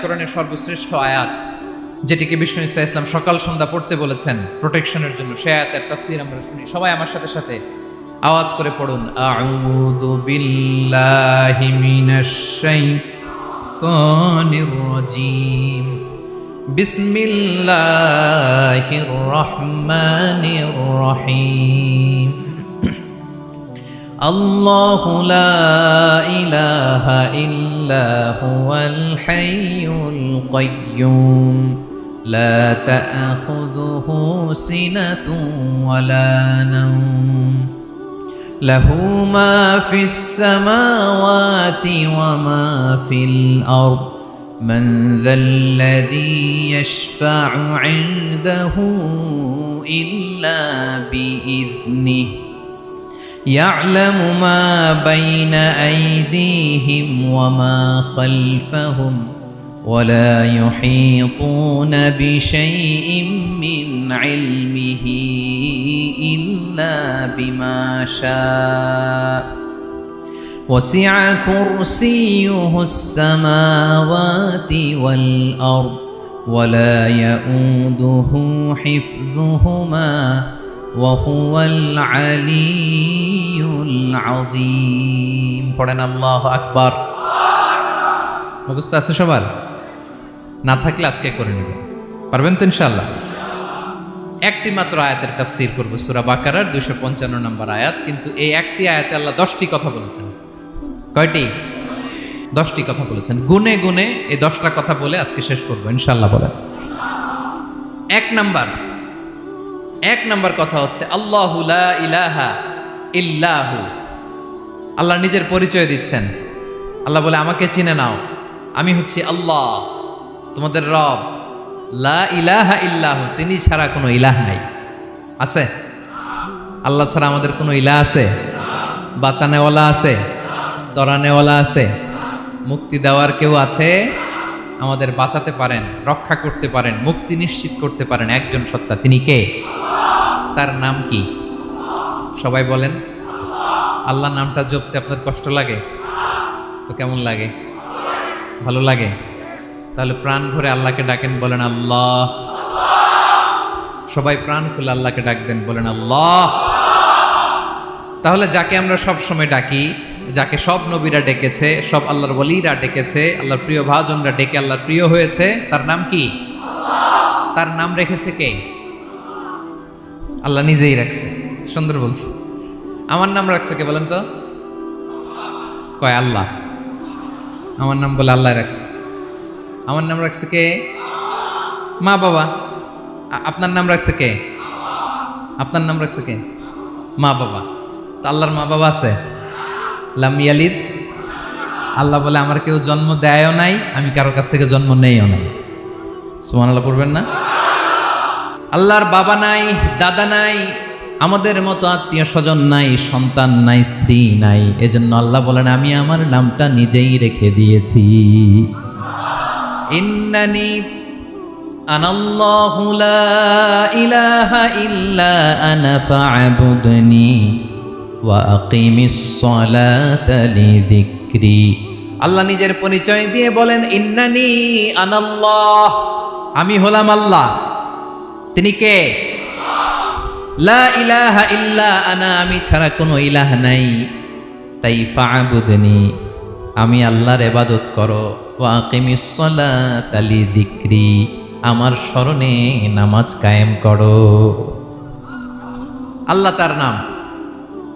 কোরআনের সর্বশ্রেষ্ঠ আয়াত, যেটিকে বিষ্ণু ইসা ইসলাম সকাল সন্ধ্যা পড়তে বলেছেন প্রোটেকশনের জন্য, সে আয়াতের তাফসীর আমরা শুনি। সবাই আমার সাথে সাথে আওয়াজ করে পড়ুন, আউযু বিল্লাহি মিনাশ শাইতানির রাজীম, বিসমিল্লাহির রহমানির রহিম। আল্লাহু লা ইলাহা ইল্লা হুয়াল হাইয়ুল কাইয়্যুম লা তা'খুযুহু সিনাতুন ওয়ালা নাওম লাহু মা ফিস সামাওয়াতি ওয়া মা ফিল আরদ মান যাল্লাযী ইয়াশফা'ু 'ইনদাহু ইল্লা বিইذনিহি يعلم ما بين أيديهم وما خلفهم ولا يحيطون بشيء من علمه إلا بما شاء وسع كرسيه السماوات والأرض ولا يؤوده حفظهما وهو العلي العظيم। পড়েন আল্লাহু আকবার। মুখস্থ আছে সবার? না থাকলে আজকে করে নেবেন, পারবেন তো ইনশাআল্লাহ। একটি মাত্র আয়াতের তাফসীর করব, সূরা বাকারার 255 নম্বর আয়াত। কিন্তু এই একটি আয়াতে আল্লাহ 10টি কথা বলেছেন। কয়টি? 10টি কথা বলেছেন। গুনে গুনে এই 10টা কথা বলে আজকে শেষ করব ইনশাআল্লাহ। বলেন এক নাম্বার কথা হচ্ছে আল্লাহু লা ইলাহা ইল্লাহু। আল্লাহ নিজের পরিচয় দিচ্ছেন। আল্লাহ বলে, আমাকে চিনে নাও, আমি হচ্ছি আল্লাহ তোমাদের রব। লা ইলাহা ইল্লাহু, তিনি ছাড়া কোনো ইলাহ নাই। আছে? আল্লাহ ছাড়া আমাদের কোনো ইলাহ আছে? বাঁচানেওয়ালা আছে? তরানেওয়ালা আছে? মুক্তি দেওয়ার কেউ আছে? আমাদের বাঁচাতে পারেন, রক্ষা করতে পারেন, মুক্তি নিশ্চিত করতে পারেন একজন সত্তা। তিনি কে? তার নাম কি? সবাই বলেন। আল্লাহ নামটা জপতে আপনার কষ্ট লাগে তো কেমন লাগে? ভালো লাগে? তাহলে প্রাণ ভরে আল্লাহকে ডাকেন, বলেন আল্লাহ। সবাই প্রাণ খুলে আল্লাহকে ডাক দেন, বলেন আল্লাহ। তাহলে যাকে আমরা সব সময় ডাকি, যাকে সব নবীরা ডেকেছে, সব আল্লাহর ওলিরা ডেকেছে, আল্লাহর প্রিয় ভাজনরা ডেকে আল্লাহর প্রিয় হয়েছে, তার নাম কি? তার নাম রেখেছে কে? আল্লাহ নিজেই রাখছে। সুন্দর বলছে। আমার নাম রাখছে কে বলেন তো? কয় আল্লাহ। আমার নাম বলে আল্লাহ রাখছে। আমার নাম রাখছে কে? মা বাবা। আপনার নাম রাখছে কে? আপনার নাম রাখছে কে? মা বাবা। তো আল্লাহর মা বাবা আছে? লাম ইয়ালিদ। আল্লাহ বলে, আমার কেউ জন্ম দেয়ও নাই, আমি কারো কাছ থেকে জন্ম নেইও নাই। সুবহানাল্লাহ পড়বেন না? আল্লাহর বাবা নাই, দাদা নাই, আমাদের মতো আত্মীয় স্বজন নাই, সন্তান নাই, স্ত্রী নাই। এজন্য আল্লাহ বলেন, আমি আমার নামটা নিজেই রেখে দিয়েছি। ইন্নানি আনাল্লাহু লা ইলাহা ইল্লা আনা ফা'বুদনি ওয়া আকিমিস সালাতা লিযিকরি। আল্লাহ নিজের পরিচয় দিয়ে বলেন, ইন্নানি আনাল্লাহ, আমি হলাম আল্লাহ। তিনি কে? লা ইলাহা ইল্লা আনা, আমি ছাড়া কোনো ইলাহ নাই। তাই ফা'বুদনি, আমি আল্লাহর ইবাদত করো। ওয়া আকিমিস সালাতা লিযিকরি, আমার স্মরণে নামাজ কায়েম করো। আল্লাহ তার নাম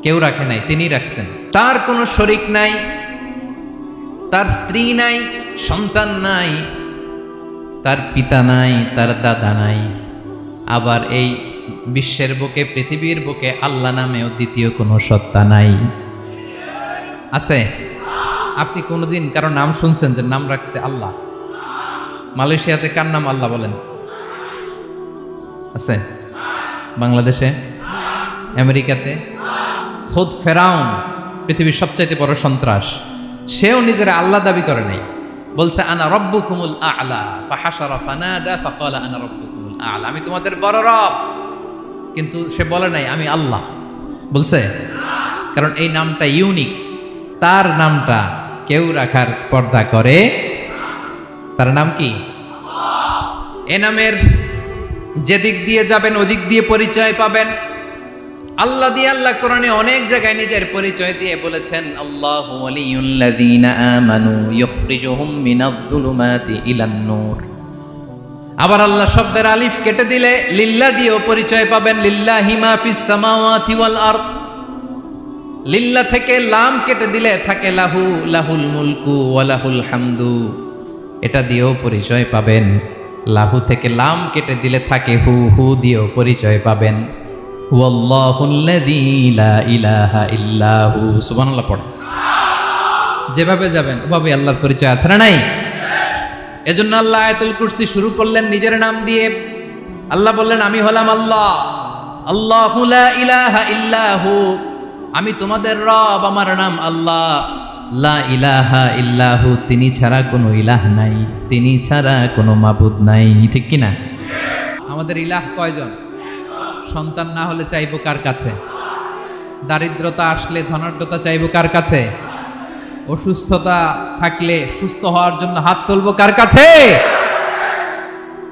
কেউ রাখে নাই, তিনি রাখছেন। তার কোনো শরীক নাই, তার স্ত্রী নাই, সন্তান নাই, তার পিতা নাই, তার দাদা নাই। আবার এই বিশ্বের বুকে, পৃথিবীর বুকে আল্লাহ নামেও দ্বিতীয় কোনো সত্তা নাই। আছে? আপনি কোনোদিন কারো নাম শুনছেন যে নাম রাখছে আল্লাহ? মালয়েশিয়াতে কার নাম আল্লাহ বলেন? আছে? বাংলাদেশে? আমেরিকাতে? খুদ ফেরাউন, পৃথিবীর সবচাইতে বড় সন্ত্রাস, সেও নিজের আল্লাহ দাবি করে নাই। বলছে আনা রব্বুকুমুল আ'লা, ফাহাশারা ফানাদা ফাকালা আনা রব্বুকুমুল আ'লা, আমি তোমাদের বড় রব। কিন্তু সে বলে নাই আমি আল্লাহ। বলছে? কারণ এই নামটা ইউনিক, তার নামটা কেউ রাখার স্পর্ধা করে তার নাম কি? এ নামের যেদিক দিয়ে যাবেন ওদিক দিয়ে পরিচয় পাবেন। আল্লাহ দিয়ে আল্লাহ কোরআনে অনেক জায়গায় নিজের পরিচয় দিয়ে বলেছেন, আল্লাহু ওয়ালিয়ুল্লাযীনা আমানু ইউখরিজুহুম মিনায-যুলুমাতি ইলান-নূর। আবার আল্লাহ শব্দের আলিফ কেটে দিলে লিল্লাহ দিয়েও পরিচয় পাবেন, লিল্লাহি মা ফিস সামাওয়াতি ওয়াল আরদ। লিল্লাহ থেকে লাম কেটে দিলে থাকে লাহু, লাহুল মুলকু ওয়া লাহুল হামদু, এটা দিয়েও পরিচয় পাবেন। লাহু থেকে লাম কেটে দিলে থাকে হু, হু দিয়েও পরিচয় পাবেন। ওয়াল্লাহুল্লাযী লা ইলাহা ইল্লাহু, সুবহানাল্লাহ পড়ে। যেভাবে যাবেন ওভাবে আল্লাহর পরিচয় আছে না নাই? এজন্য আল্লাহ আয়াতুল কুরসি শুরু করলেন নিজের নাম দিয়ে। আল্লাহ বললেন, আমি হলাম আল্লাহ, আল্লাহু লা ইলাহা ইল্লাহু, আমি তোমাদের রব, আমার নাম আল্লাহ। লা ইলাহা ইল্লাহু, তিনি ছাড়া কোনো ইলাহ নাই, তিনি ছাড়া কোনো মাবুদ নাই। ঠিক কি না? আমাদের ইলাহ কয়জন? সন্তান না হলে চাইবো কার কাছে? দারিদ্রতা আসলে ধনাঢ্যতা চাইবো কার কাছে? অসুস্থতা থাকলে সুস্থ হওয়ার জন্য হাত তুলবো কার কাছে?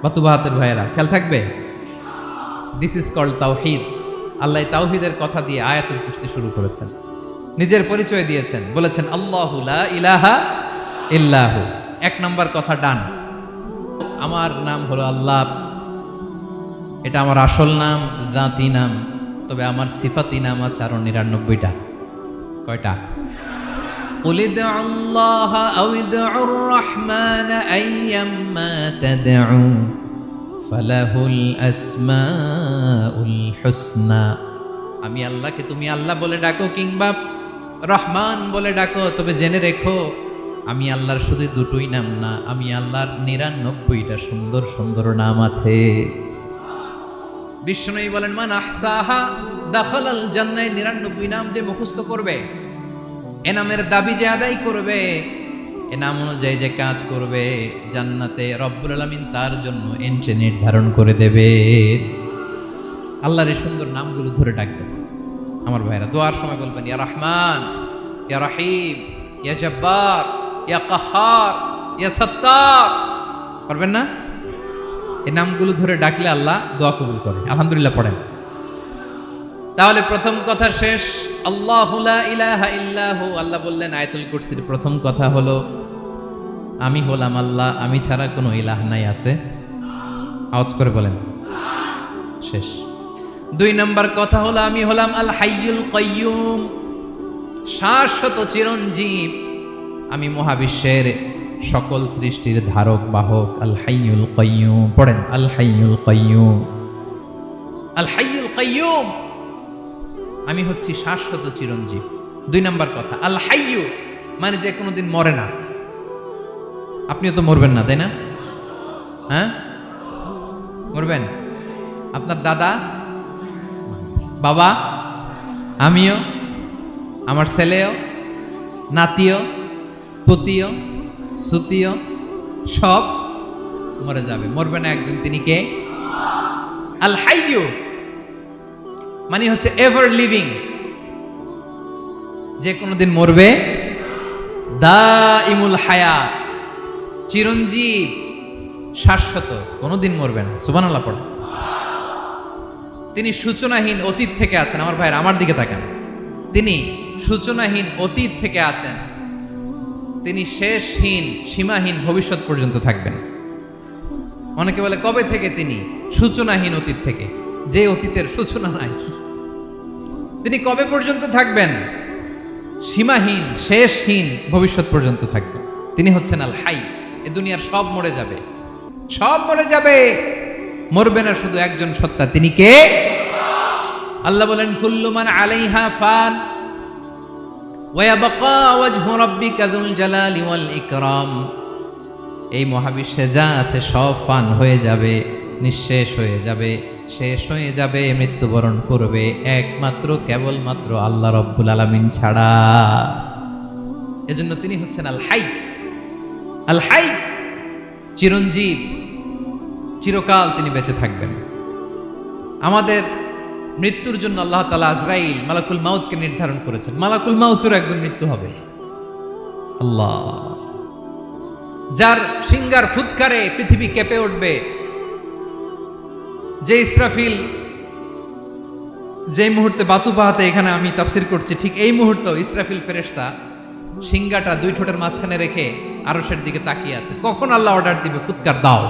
বাতুবা হাতের ভাইয়েরা খেয়াল থাকবে। দিস ইজ কল্ড তাওহীদ। আল্লাহ তাওহীদের কথা দিয়ে আয়াতুল কুরসি শুরু করেছেন, নিজের পরিচয় দিয়েছেন, বলেছেন আল্লাহু লা ইলাহা ইল্লাহু। এক নম্বর কথা ডান। আমার নাম হলো আল্লাহ, এটা আমার আসল নাম, জাতি নাম। তবে আমার সিফাতি নাম আছে আরো 99টা। কয়টা? قل ادعوا الله أو ادعوا الرحمن أيما تدعوا فله الأسماء الحسنى। আমি আল্লাহকে তুমি আল্লাহ বলে ডাকো কিংবা রহমান বলে ডাকো, তবে জেনে রেখো আমি আল্লাহর শুধু দুটোই নাম না, আমি আল্লাহর 99টা সুন্দর সুন্দর নাম আছে। বিষ্ণুই বলেন, মান আহসাহা দাখালাল জান্নাহ। 99 নাম যে মুখস্থ করবে, এ নামের দাবি যে আদায় করবে, এ নাম অনুযায়ী যে কাজ করবে, জান্নাতে রব্বুল আলামিন তার জন্য এন্ট্রি নির্ধারণ করে দেবে। আল্লাহর এই সুন্দর নামগুলো ধরে ডাকবেন। আমার ভাইরা দোয়ার সময় বলবেন, ইয়া রহমান, ইয়া রহিম, ইয়া জব্বার, ইয়া কাহ্হার, ইয়া সত্তার। পারবেন না? এই নামগুলো ধরে ডাকলে আল্লাহ দোয়া কবুল করে। আলহামদুলিল্লাহ পড়েন। তাহলে প্রথম কথা শেষ, আল্লাহু লা ইলাহা ইল্লাহু। আল্লাহ বললেন আয়াতুল কুরসির প্রথম কথা হলো আমি হলাম আল্লাহ, আমি ছাড়া কোনো ইলাহ নাই। আছে? আওয়াজ করে বলেন। শেষ। 2 নম্বর কথা হলো আমি হলাম আল হাইয়ুল কাইয়ুম, শাশ্বত চিরঞ্জীব। আমি মহাবিশ্বের সকল সৃষ্টির ধারক বাহক। আল হাইয়ুল কাইয়ুম পড়েন, আল হাইয়ুল কাইয়ুম, আল হাইয়ুল কাইয়ুম। আমি হচ্ছি শাশ্বত চিরঞ্জীব। 2 নম্বর কথা, আল হাইয়ু মানে যে কোনোদিন মরে না। আপনিও তো মরবেন না, তাই না? হ্যাঁ, মরবেন। আপনার দাদা, বাবা, আমিও, আমার ছেলেও, নাতিও, পুতিও, সুতিও সব মরে যাবে। মরবে না একজন, তিনি কে? আল হাইয়ু মানে হচ্ছে এভার লিভিং, যে কোনোদিন মরবে। দাইমুল হায়াত, চিরঞ্জীব, শাশ্বত, কোনোদিন মরবে না। সুবহানাল্লাহ পড়ে। তিনি সূচনাহীন অতীত থেকে আছেন। আমার ভাইয়ের আমার দিকে তাকান। তিনি সূচনাহীন অতীত থেকে আছেন, তিনি শেষহীন সীমাহীন ভবিষ্যৎ পর্যন্ত থাকবেন। অনেকে বলে কবে থেকে? তিনি সূচনাহীন অতীত থেকে, যে অতীতের সূচনা নাই। তিনি কবে পর্যন্ত থাকবেন? সীমাহীন শেষহীন ভবিষ্যৎ পর্যন্ত থাকবেন। তিনি হচ্ছেন আল হাই। এ দুনিয়ার সব মরে যাবে, সব মরে যাবে, মরবে না শুধু একজন সত্তা। তিনি কে? আল্লাহ বলেন, কুল্লু মান আলাইহা ফান ওয়া ইয়াবকা ওয়াজহু রাব্বিকা যুল জালালি ওয়াল ইকরাম। এই মহাবিশ্বে যা আছে সব ফান হয়ে যাবে, নিঃশেষ হয়ে যাবে, শেষ হয়ে যাবে, মৃত্যুবরণ করবে, একমাত্র কেবলমাত্র আল্লাহ রব্বুল আলামিন ছাড়া। এজন্য তিনি হচ্ছেন আল হাই। আল হাই চিরঞ্জীব, চিরকাল তিনি বেঁচে থাকবেন। আমাদের মৃত্যুর জন্য আল্লাহ তাআলা আজরাইল মালাকুল মাউতকে নির্ধারণ করেছেন। মালাকুল মাউতের একদম মৃত্যু হবে। আল্লাহ, যার সিঙ্গার ফুৎকারে পৃথিবী কেঁপে উঠবে, যে ইসরাফিল যে মুহূর্তে বাতু পাহাতে এখানে আমি তাফসির করছি, ঠিক এই মুহূর্তে ইসরাফিল ফেরেশতা সিঙ্গাটা দুই ঠোঁটের মাঝখানে রেখে আরশের দিকে তাকিয়ে আছে। কখন আল্লাহ অর্ডার দিবে ফুৎকার দাও,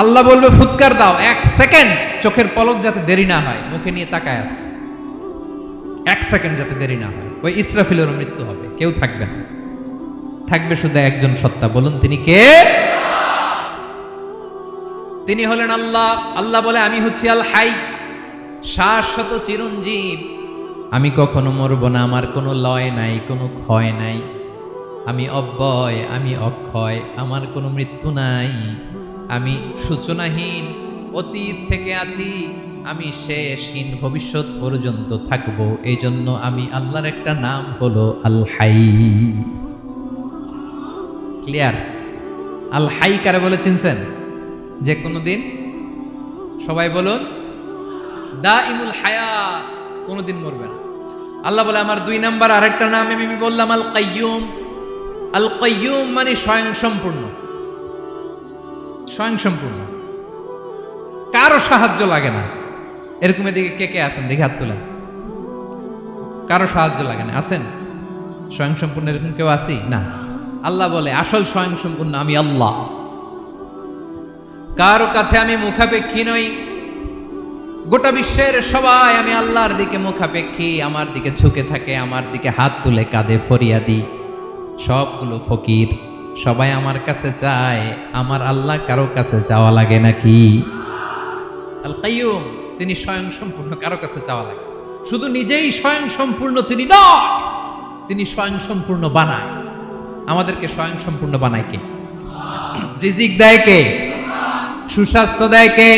আল্লাহ বলবে ফুৎকার দাও, 1 সেকেন্ড চোখের পলক যাতে দেরি না হয়, মুখে নিয়ে তাকায় আছে, 1 সেকেন্ড যাতে দেরি না হয়। ওই ইসরাফিলেরও মৃত্যু হবে, কেউ থাকবে না, থাকবে শুধু একজন সত্তা। বলুন তিনি কে? তিনি হলেন আল্লাহ। আল্লাহ বলে আমি হচ্ছি আল হাই, শাশ্বত চিরঞ্জীব, আমি কখনো মরব না, আমার কোনো লয় নাই, কোনো ক্ষয় নাই, আমি অব্যয়, আমি অক্ষয়, আমার কোনো মৃত্যু নাই, আমি সূচনাহীন, অতীত থেকে আছি, আমি শেষহীন, ভবিষ্যৎ পর্যন্ত থাকবো। এই জন্য আমি আল্লাহর একটা নাম হলো আল হাই। ক্লিয়ার? আল হাই কারে বলে চিনছেন? যে কোনো দিন, সবাই বলুন, দাইমুল হায়াত, কোনোদিন মরবে না। আল্লাহ বলে আমার 2 নাম্বার আরেকটা নাম আমি বললাম আল কাইয়ুম। আল কাইয়ুম মানে স্বয়ং সম্পূর্ণ, স্বয়ং সম্পূর্ণ, কারো সাহায্য লাগে না। এরকম এদিকে কে কে আছেন দেখে হাত তোলেন। কারো সাহায্য লাগে না, আছেন? স্বয়ং সম্পূর্ণ এরকম কেউ আছি না? আল্লাহ বলে আসল স্বয়ং সম্পূর্ণ আমি আল্লাহ। কারো কাছে আমি মুখাপেক্ষী নই, গোটা বিশ্বের সবাই আমি আল্লাহর দিকে মুখাপেক্ষী, আমার দিকে ঝুঁকে থাকে, আমার দিকে হাত তুলে কাঁধে ফরিয়াদি, সবগুলো ফকির, সবাই আমার কাছে চায়। আমার আল্লাহ কারো কাছে চাওয়া লাগে নাকি? আল কাইয়ুম, তিনি স্বয়ং সম্পূর্ণ, কারো কাছে চাওয়া লাগে। শুধু নিজেই স্বয়ং সম্পূর্ণ তিনি নয়, তিনি স্বয়ং সম্পূর্ণ বানায়। আমাদেরকে স্বয়ং সম্পূর্ণ বানায় কে? রিজিক দেয় কে? সুস্বাস্থ্য দেয় কে?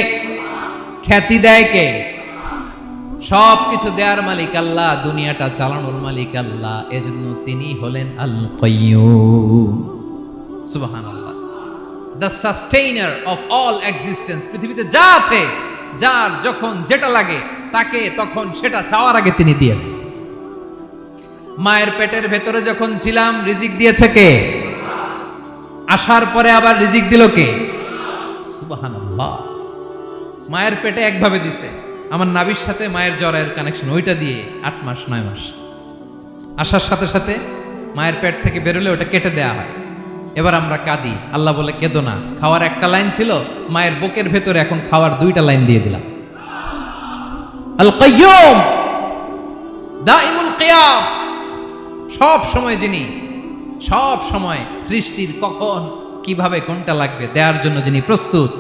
খ্যাতি দেয় কে? সব কিছু দেয়ার মালিক আল্লাহ, দুনিয়াটা চালানোর মালিক আল্লাহ। এজন্য তিনি হলেন আল কাইয়ুম। সুবহানাল্লাহ। The sustainer of all existence. পৃথিবীতে যা আছে, যার যখন যেটা লাগে তাকে তখন সেটা চাওয়ার আগে তিনি দিয়ে দেন। মায়ের পেটের ভেতরে যখন ছিলাম রিজিক দিয়েছে কে? আসার পরে আবার রিজিক দিল কে? সুবহানাল্লাহ। মায়ের পেটে একভাবে দিছে, আমার নাভির সাথে মায়ের জরায়ের কানেকশন, ওইটা দিয়ে 8 মাস 9 মাস আসার সাথে সাথে মায়ের পেট থেকে বেরোলে ওটা কেটে দেয়া হয়। এবার আমরা কাঁদি, আল্লাহ বলে কেঁদো না, খাওয়ার একটা লাইন ছিল, মায়ের বুকের ভেতরে এখন খাওয়ার 2টা লাইন দিয়ে দিলাম। আল কাইয়ুম, দাইমুল কিয়াম, সব সময় যিনি, সব সময় সৃষ্টির কখন কিভাবে কোনটা লাগবে দেওয়ার জন্য যিনি প্রস্তুত,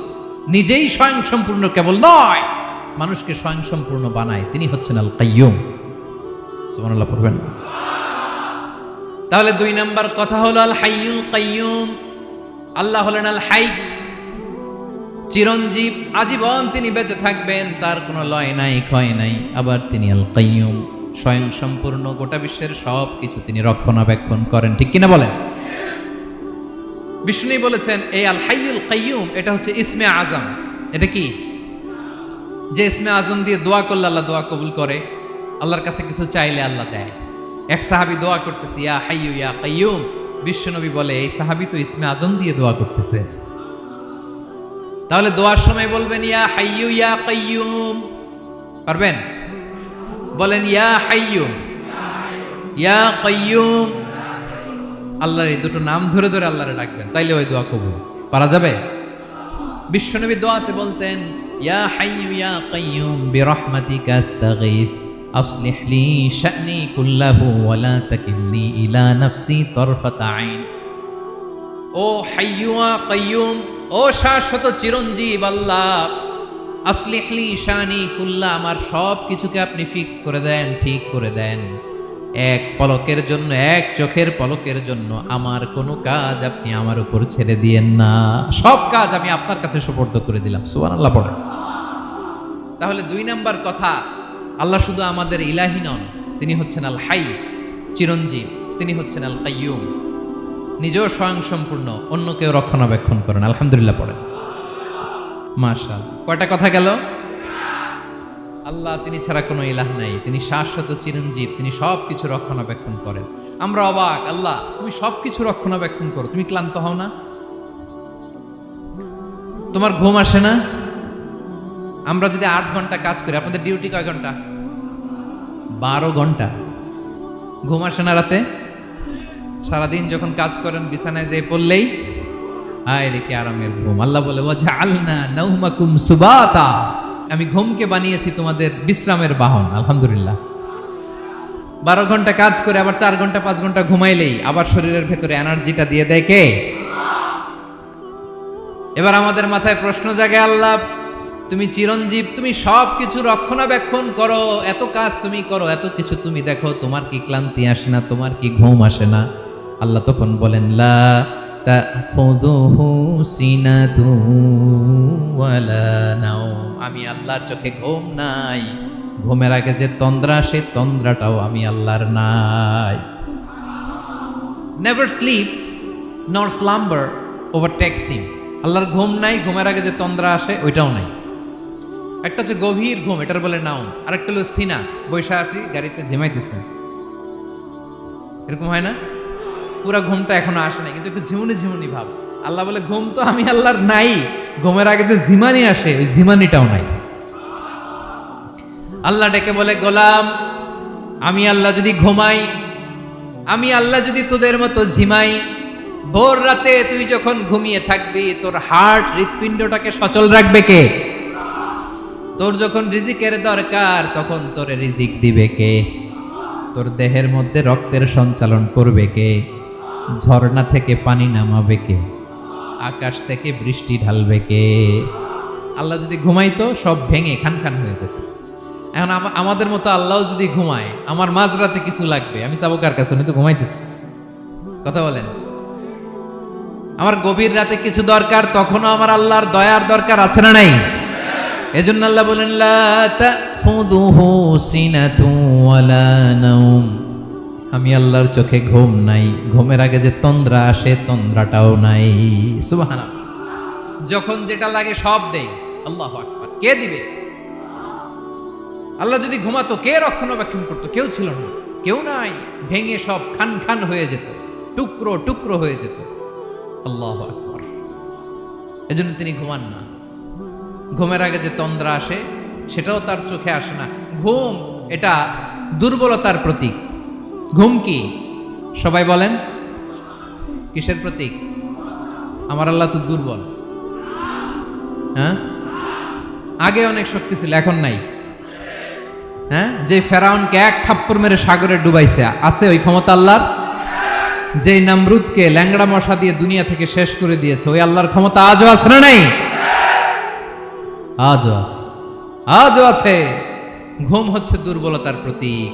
নিজেই স্বয়ং সম্পূর্ণ কেবল নয়, মানুষকে স্বয়ং সম্পূর্ণ বানায়, তিনি হচ্ছেন আল কাইয়ুম। সুবহানাল্লাহ পড়বেন। তাহলে 2 নাম্বার কথা হলো আল হাইয়ুল কাইয়ুম। আল্লাহ হলেন আল হাই, চিরঞ্জীব, আজীবন তিনি বেঁচে থাকবেন, তার কোনো লয় নাই, ক্ষয় নাই। আবার তিনি আল কাইয়ুম, স্বয়ং সম্পূর্ণ, গোটা বিশ্বের সব কিছু তিনি রক্ষণাবেক্ষণ করেন। ঠিক কিনা বলেন? বিষ্ণু বলেছেন এই আল হাইয়ুল কাইয়ুম এটা হচ্ছে ইসমে আজম। এটা কি? যে ইসমে আজম দিয়ে দোয়া করলে আল্লাহ দোয়া কবুল করে, আল্লাহর কাছে কিছু চাইলে আল্লাহ দেয়। এক সাহাবী দোয়া করতেছে ইয়া হাইয়ু ইয়া কাইয়ুম, বিশ্বনবী বলে এই সাহাবী তো ইসমে আজম দিয়ে দোয়া করতেছে, তাহলে দোয়ার সময় বলবেন ইয়া হাইয়ু ইয়া কাইয়ুম। পারবেন? বলেন ইয়া হাইয়ু ইয়া কাইয়ুম। আল্লাহর এই দুটো নাম ধরে ধরে আল্লাহরে ডাকবেন, তাইলে ওই দোয়া কবুল। পারা যাবে? বিশ্বনবী দোয়াতে বলতেন ইয়া হাইয়ু ইয়া কাইয়ুম বিরহমাতিকা আস্তাগীথ আসলিহ লি শা'নি কুল্লাহু ওয়া লা তাকিলনি ইলা নাফসি তারফাতা আইন। ও হাইয়ু ওয়া কাইয়ুম, ও শাশ্বত চিরঞ্জীব আল্লাহ, আসলিহ লি শা'নি কুল্লা, আমার সব কিছুকে আপনি ফিক্স করে দেন, ঠিক করে দেন। এক পলকের জন্য, এক চোখের পলকের জন্য আমার কোনো কাজ আপনি আমার উপর ছেড়ে দিয়েন না, সব কাজ আমি আপনার কাছে সুপর্দ করে দিলাম। সুবহানাল্লাহ পড়েন। তাহলে 2 নাম্বার কথা, আল্লাহ শুধু আমাদের ইলাহি নন, তিনি হচ্ছেন আল হাই, চিরঞ্জীব, তিনি হচ্ছেন আল কাইয়ুম, নিজেও স্বয়ং সম্পূর্ণ, অন্যকেও রক্ষণাবেক্ষণ করেন। আলহামদুলিল্লাহ পড়েন। মাশাআল্লাহ। কয়টা কথা গেল? আল্লাহ তিনি ছাড়া কোনো ইলাহ নাই, তিনি শাশ্বত চিরঞ্জীব, তিনি সব কিছু রক্ষণাবেক্ষণ করেন। আমরা অবাক, আল্লাহ তুমি সব কিছু রক্ষণাবেক্ষণ করো, তুমি ক্লান্ত হও না? তোমার ঘুম আসে না? আমরা যদি 8 ঘন্টা কাজ করি, আপনাদের ডিউটি কয় ঘন্টা? 12 ঘন্টা। ঘুম আসে না রাতে? সারাদিন যখন কাজ করেন বিছানায় যেয়ে পড়লেই আয় রে কি আরামের ঘুম। আল্লাহ বলে ওয়াজআলনা নাওমাকুম সুবাতা, আমি ঘুমকে বানিয়েছি তোমাদের বিশ্রামের বাহন। আলহামদুলিল্লাহ। 12 ঘন্টা কাজ করে আবার 4 ঘন্টা 5 ঘন্টা ঘুমাইলেই আবার শরীরের ভেতরে এনার্জিটা দিয়ে দেয় কে? এবার আমাদের মাথায় প্রশ্ন জাগে, আল্লাহ তুমি চিরঞ্জীব, তুমি সব কিছু রক্ষণাবেক্ষণ করো, এত কাজ তুমি করো, এত কিছু তুমি দেখো, তোমার কি ক্লান্তি আসে না? তোমার কি ঘুম আসে না? আল্লাহ তখন বলেন লা তাখুযুহু সিনাতু ওয়ালা নাওম, আমি আল্লাহর চোখে ঘুম নাই। ঘুমের আগে যে তন্দ্রা, সে তন্দ্রাটাও আমি আল্লাহর নাই। নেভার স্লিপ নর স্লাম্বার ওভারটেকস হিম। আল্লাহর ঘুম নাই, ঘুমের আগে যে তন্দ্রা আসে ওইটাও নাই। একটা হচ্ছে গভীর ঘুম, এটার বলে নাওম, আর একটা হলো সিনা, বৈশা আছি গাড়িতে ঝিমাইতেছে, এরকম হয় না? পুরা ঘুমটা এখনো আসে নাই, কিন্তু একটু ঝিমুনি ঝিমুনি ভাব। আল্লাহ বলে ঘুম তো আমি আল্লাহর নাই, ঘুমের আগে যে ঝিমানি আসে ওই ঝিমানিটাও নাই। আল্লাহ ডেকে বলে গোলাম, আমি আল্লাহ যদি ঘুমাই, আমি আল্লাহ যদি তোদের মতো ঝিমাই, ভোর রাতে তুই যখন ঘুমিয়ে থাকবি তোর হার্ট হৃৎপিণ্ডটাকে সচল রাখবে কে? তোর যখন রিজিকের দরকার তখন তোর রিজিক দিবে কে? তোর দেহের মধ্যে রক্তের সঞ্চালন করবে কে? ঝর্ণা থেকে পানি নামাবে কে? আকাশ থেকে বৃষ্টি ঢালবে কে? আল্লাহ যদি ঘুমাইতো সব ভেঙে খান খান হয়ে যেত। এখন আমাদের মতো আল্লাহ যদি ঘুমায়, আমার মাঝরাতে কিছু লাগবে, আমি যাবো কার কাছে? উনি তো ঘুমাইতেছি। কথা বলেন। আমার গভীর রাতে কিছু দরকার, তখনও আমার আল্লাহর দয়ার দরকার আছে না নাই? এজন্য আল্লাহ বলেন লা তাখুযুহু সিনাতু ওয়ালা নাওম, আমি আল্লাহর চোখে ঘুম নাই, ঘুমের আগে যে তন্দ্রা আসে তন্দ্রাটাও নাই। সুবহানাল্লাহ। যখন যেটা লাগে সব দেই। আল্লাহু আকবার। কে দিবে? আল্লাহ যদি ঘুমাতো কে রক্ষণাবেক্ষণ করতো? কেউ ছিল না, কেউ নাই, ভেঙে সব খান খান হয়ে যেত, টুকরো টুকরো হয়ে যেত। আল্লাহু আকবার। এজন্য তিনি ঘুমান না। ঘুমের আগে যে তন্দ্রা আসে সেটাও তার চোখে আসে না। ঘুম এটা দুর্বলতার প্রতীক। ঘুম কি? সবাই বলেন কিসের প্রতীক? আমার আল্লাহ তো দুর্বল। হ্যাঁ, আগে অনেক শক্তি ছিল, এখন নাই। হ্যাঁ, যে ফেরাউনকে এক থাপ্পড় মেরে সাগরে ডুবাইছে, আছে ওই ক্ষমতা আল্লাহর? যে নামরুদকে ল্যাংড়া মশা দিয়ে দুনিয়া থেকে শেষ করে দিয়েছে, ওই আল্লাহর ক্ষমতা আজও আছে না নাই? আজও আছে, আজও আছে। ঘুম হচ্ছে দুর্বলতার প্রতীক।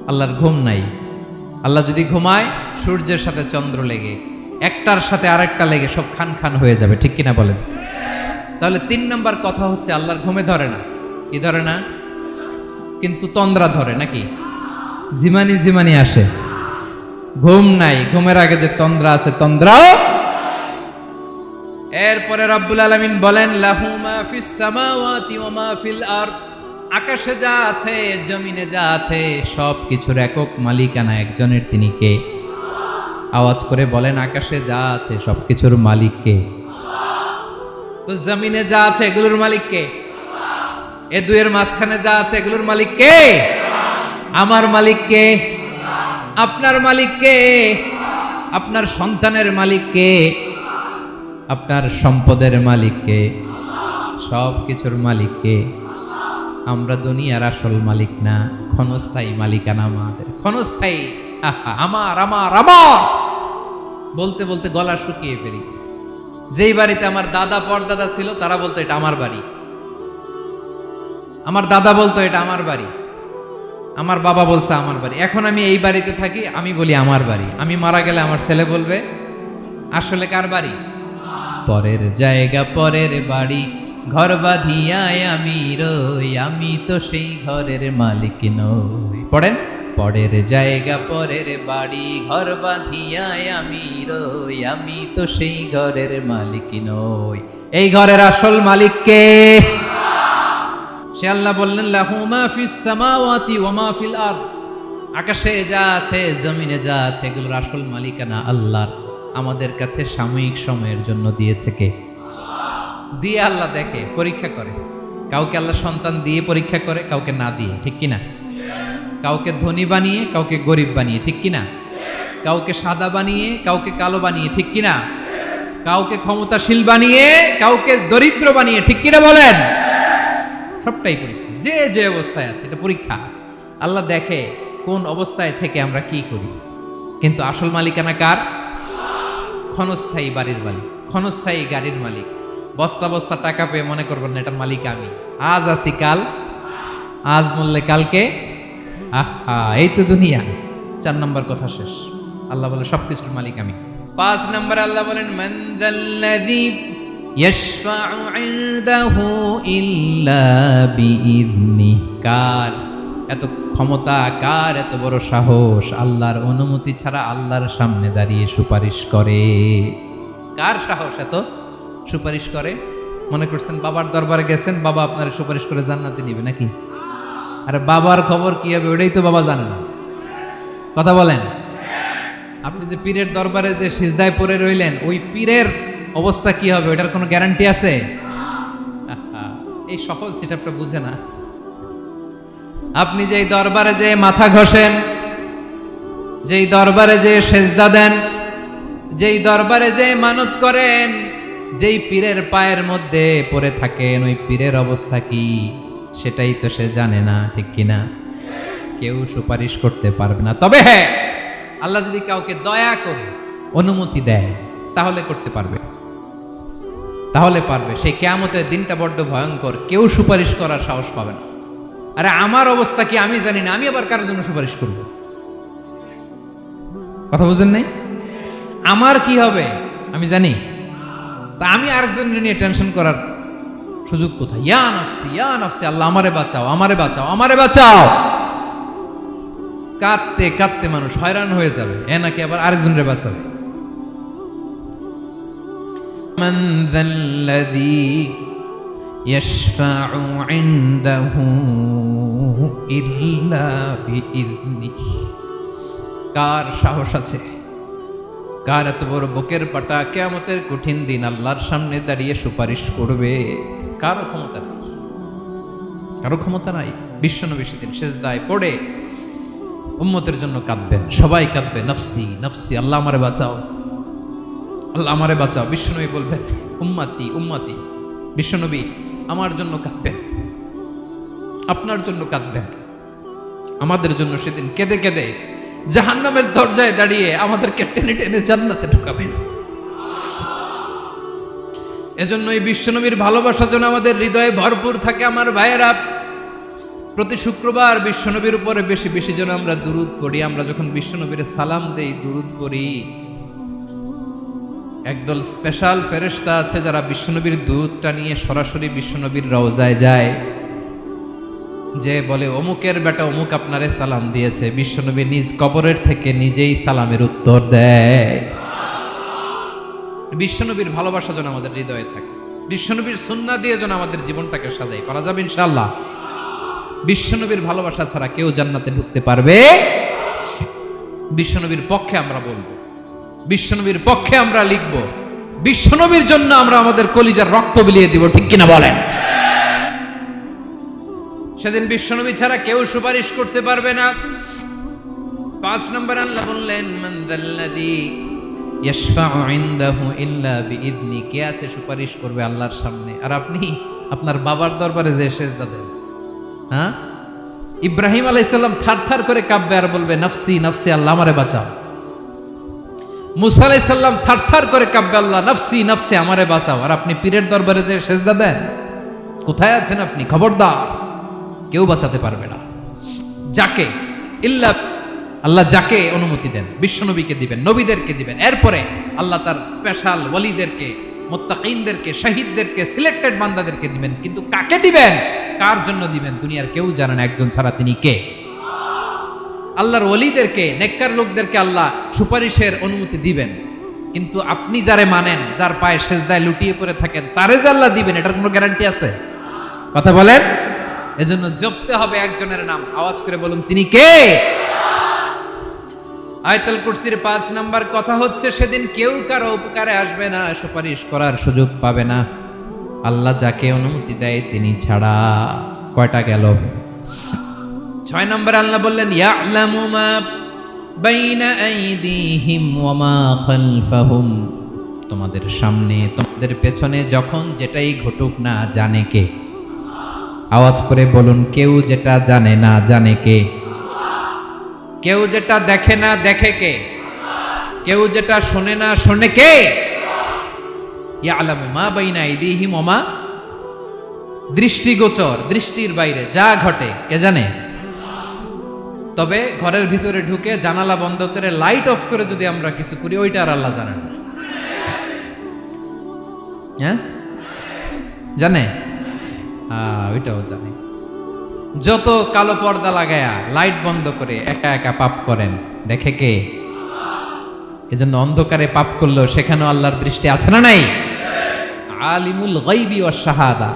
আল্লাহর ঘুম নাই। আল্লাহ যদি ঘুমায়, সূর্যের সাথে চন্দ্র লেগে, একটার সাথে আরেকটা লেগে সব খান খান হয়ে যাবে, ঠিক কিনা বলেন? তাহলে 3 নাম্বার কথা হচ্ছে আল্লাহর ঘুমে ধরে না। কি ধরে না? কিন্তু তন্দ্রা ধরে নাকি? জিমানি জিমানি আসে। ঘুম নাই, ঘুমের আগে যে তন্দ্রা আছে তন্দ্রাও। এরপরে রব্বুল আলামিন বলেন লাহু মা ফিস সামাওয়াতি ওয়া মা ফিল আরদ, আকাশে যা আছে জমিনে যা আছে সব কিছুর একক মালিকানা একজনের। তিনি কে? আওয়াজ করে বলেন আকাশে যা আছে সব কিছুর মালিক কে? তো জমিনে যা আছে এগুলোর মালিক কে? এ দুয়ের মাঝখানে যা আছে এগুলোর মালিক কে? আমার মালিক কে? আপনার মালিক কে? আপনার সন্তানের মালিক কে? আপনার সম্পদের মালিক কে? সব কিছুর মালিক কে? আমরা দুনিয়ার আসল মালিক না, ক্ষণস্থায়ী মালিকানা আমাদের। ক্ষণস্থায়ী। আমার আমার আমার বলতে বলতে গলা শুকিয়ে ফেলি। যেই বাড়িতে আমার দাদা পরদাদা ছিল তারা বলতো এটা আমার বাড়ি, আমার দাদা বলতো এটা আমার বাড়ি, আমার বাবা বলছে আমার বাড়ি। এখন আমি এই বাড়িতে থাকি, আমি বলি আমার বাড়ি। আমি মারা গেলে আমার ছেলে বলবে আসলে কার বাড়ি? পরের জায়গা পরের বাড়ি, ঘর বাঁধিয়ায় আমি রই, আমি তো সেই ঘরের মালিক নই। পড়েন, পরের জায়গা পরের বাড়ি, ঘর বাঁধিয়ায় আমি রই, আমি তো সেই ঘরের মালিক নই। এই ঘরের আসল মালিক কে? সে আল্লাহ বললেন লাহু মা ফিস সামাওয়াতি ওয়া মা ফিল আরদ, আকাশে যা আছে জমিনে যা আছে এগুলোর আসল মালিকানা আল্লাহর। আমাদের কাছে সাময়িক সময়ের জন্য দিয়েছে কে? দিয়ে আল্লাহ দেখে, পরীক্ষা করে। কাউকে আল্লাহ সন্তান দিয়ে পরীক্ষা করে, কাউকে না দিয়ে, ঠিক কিনা? কাউকে ধনী বানিয়ে, কাউকে গরিব বানিয়ে, ঠিক কিনা? কাউকে সাদা বানিয়ে, কাউকে কালো বানিয়ে, ঠিক কিনা? কাউকে ক্ষমতাশীল বানিয়ে, কাউকে দরিদ্র বানিয়ে, ঠিক কিনা বলেন? সবটাই পরীক্ষা, যে যে অবস্থায় আছে এটা পরীক্ষা। আল্লাহ দেখে কোন অবস্থায় থেকে আমরা কি করি। কিন্তু আসল মালিকানা কার? ক্ষণস্থায়ী বাড়ির মালিক, ক্ষণস্থায়ী গাড়ির মালিক। বস্তা বস্তা টাকা পেয়ে মনে করবেন না এটার মালিক আমি। আজ আছি কাল, আজ মরলে কালকে। আহা, এই তো দুনিয়া। 4 নম্বর কথা শেষ। আল্লাহ বলে সবকিছুর মালিক আমি। 5 নম্বর আল্লাহ বলেন মান যাল্লাযী ইয়াশফাউ ইনদাহু ইল্লা বিইذনি। কার এত ক্ষমতা, কার এত বড় সাহস আল্লাহর অনুমতি ছাড়া আল্লাহর সামনে দাঁড়িয়ে সুপারিশ করে? কার সাহস এত সুপারিশ করে? মনে করছেন বাবার দরবারে গেছেন, বাবা আপনার সুপারিশ করে জান্নাতে নিবে নাকি? আরে বাবার খবর কি হবে ওটাই তো বাবা জানে না। কথা বলেন। আপনি যে পীরের দরবারে যে সিজদায় পড়ে রইলেন, ওই পীরের অবস্থা কি হবে ওটার কোনো গ্যারান্টি আছে? এই সহজ হিসাবটা বুঝে না। আপনি যেই দরবারে যে মাথা ঘষেন, যেই দরবারে যে সেজদা দেন, যেই দরবারে যে মানত করেন, যেই পীরের পায়ের মধ্যে পড়ে থাকেন, ওই পীরের অবস্থা কি সেটাই তো সে জানে না, ঠিক কিনা? কেউ সুপারিশ করতে পারবে না। তবে হ্যাঁ, আল্লাহ যদি কাউকে দয়া করে অনুমতি দেয় তাহলে করতে পারবে, তাহলে পারবে। সেই কিয়ামতের দিনটা বড্ড ভয়ঙ্কর, কেউ সুপারিশ করার সাহস পাবে না। আরে আমার অবস্থা কি আমি জানি না, আমি আবার কারোর জন্য সুপারিশ করব? কথা বুঝেন নাই? আমার কি হবে আমি জানি, তা আমি আরেকজনের নিয়ে টেনশন করার সুযোগ কোথায়? ইয়া নাফসি, ইয়া নাফসি, আল্লাহ আমারে বাঁচাও, আমারে বাঁচাও, আমারে বাঁচাও। কাঁদতে কাঁদতে মানুষ হয়রান হয়ে যাবে, এ নাকি আবার আরেকজনের বাঁচাবে। মান যাল্লাযী ইয়াশফাউ ইনদাহু ইল্লা বিইذনিহি। কার সাহস আছে, কার এত বড় বুকের পাটা কিয়ামতের কঠিন দিন আল্লাহর সামনে দাঁড়িয়ে সুপারিশ করবে? কারো ক্ষমতা নেই, কারো ক্ষমতা নাই। বিশ্বনবী সেদিন সেজদায় পড়ে উম্মতের জন্য কাঁদবেন, সবাই কাঁদবে, নফসি নফসি, আল্লাহ আমারে বাঁচাও, আল্লাহ আমারে বাঁচাও। বিশ্বনবী বলবেন উম্মতি উম্মতি। বিশ্বনবী আমার জন্য কাঁদবেন, আপনার জন্য কাঁদবেন, আমাদের জন্য সেদিন কেঁদে কেঁদে জাহান্নামের দরজায় দাঁড়িয়ে আমাদেরকে টেনে টেনে জান্নাতে ঢুকাবেন। এজন্য এই বিশ্বনবীর ভালোবাসা যেন আমাদের হৃদয়ে ভরপুর থাকে। আমার ভাইয়েরা, প্রতি শুক্রবার বিশ্বনবীর উপরে বেশি বেশি যেন আমরা দুরূদ পড়ি। আমরা যখন বিশ্বনবীর সালাম দেই, দুরূদ পড়ি, একদল স্পেশাল ফেরেশতা আছে যারা বিশ্বনবীর দুরূদটা নিয়ে সরাসরি বিশ্বনবীর রওজায় যায়, যে বলে অমুকের বেটা অমুক আপনারে সালাম দিয়েছে। বিশ্বনবী নিজ কবরের থেকে নিজেই সালামের উত্তর দেয়। বিশ্বনবীর ভালোবাসা যেন আমাদের হৃদয়ে থাকে, বিশ্বনবীর সুন্নাহ দিয়ে যেন আমাদের জীবনটাকে সাজাই করা যাবে ইনশাআল্লাহ। বিশ্বনবীর ভালোবাসা ছাড়া কেউ জান্নাতে ঢুকতে পারবে? বিশ্বনবীর পক্ষে আমরা বলবো, বিশ্বনবীর পক্ষে আমরা লিখব, বিশ্বনবীর জন্য আমরা আমাদের কলিজার রক্ত বিলিয়ে দিব, ঠিক কিনা বলেন? সেদিন বিশ্বনবী ছাড়া কেউ সুপারিশ করতে পারবে না। 5 নম্বর আল্লাহ বললেন মান যাল্লাযী ইয়াশফাউ ইনদাহু ইল্লা বিইذনি। কে আছে সুপারিশ করবে আল্লাহর সামনে? আর আপনি আপনার বাবার দরবারে যে সেজদা দেন, হ্যাঁ, ইব্রাহিম আলাইহিস সালাম থারথার করে কাঁপবে আর বলবে নফসি নফসি, আল্লাহ আমারে বাঁচাও। মুসা আলাইহিস সালাম থারথার করে কাঁপবে, আল্লাহ নফসি নফসি, আমারে বাঁচাও। আর আপনি পীরের দরবারে যে সেজদা দেন, কোথায় আছেন আপনি? খবরদার, কেউ বাঁচাতে পারবে না। যাকে ইল্লা আল্লাহ যাকে অনুমতি দেন, বিশ্বনবীকে দিবেন, নবীদেরকে দিবেন, এরপরে আল্লাহ তার স্পেশাল ওয়ালিদেরকে, মুত্তাকিনদেরকে, শহীদদেরকে, সিলেক্টেড বান্দাদেরকে দিবেন। কিন্তু কাকে দিবেন, কার জন্য দিবেন, দুনিয়ার কেউ জানে না একজন ছাড়া, তিনি কে? আল্লাহর ওয়ালিদেরকে, নেককার লোকদেরকে আল্লাহ সুপারিশের অনুমতি দিবেন। কিন্তু আপনি যারে মানেন, যার পায়ে সেজদায় লুটিয়ে পড়ে থাকেন, তারে যে আল্লাহ দিবেন, এটার কোনো গ্যারান্টি আছে? কথা বলেন। এজন্য জপতে হবে একজনের নাম, আওয়াজ করে বলুন তিনি কে? আয়াতুল কুরসির 5 নাম্বার কথা হচ্ছে সেদিন কেউ কারো উপকারে আসবে না, সুপারিশ করার সুযোগ পাবে না, আল্লাহ যাকে অনুমতি দেয় তিনি ছাড়া। কয়টা গেল? 6 নম্বর আল্লাহ বললেন ইয়ালামু মা বাইনা আইদিহিম ওয়া মা খালফাহুম, তোমাদের সামনে তোমাদের পেছনে যখন যেটাই ঘটুক না জানে কে? আওয়াজ করে বলুন, কেউ যেটা জানে না জানে কে? কেউ যেটা দেখে না দেখে কে? কেউ যেটা শোনে না শোনে কে? ইয়ালামু মা বাইনা আইদিহিম ওয়া মা, দৃষ্টিগোচর, দৃষ্টির বাইরে যা ঘটে কে জানে? তবে ঘরের ভিতরে ঢুকে জানালা বন্ধ করে লাইট অফ করে যদি আমরা কিছু করি ওইটা আর আল্লাহ জানে না। হ্যাঁ জানে? ওইটাও জানে। যত কালো পর্দা লাগায়া লাইট বন্ধ করে একা একা পাপ করেন দেখে কে? এজন্য অন্ধকারে পাপ করলেও সেখানেও আল্লাহর দৃষ্টি আছে না নাই? আলিমুল গায়বি ওয়াশ শাহাদা,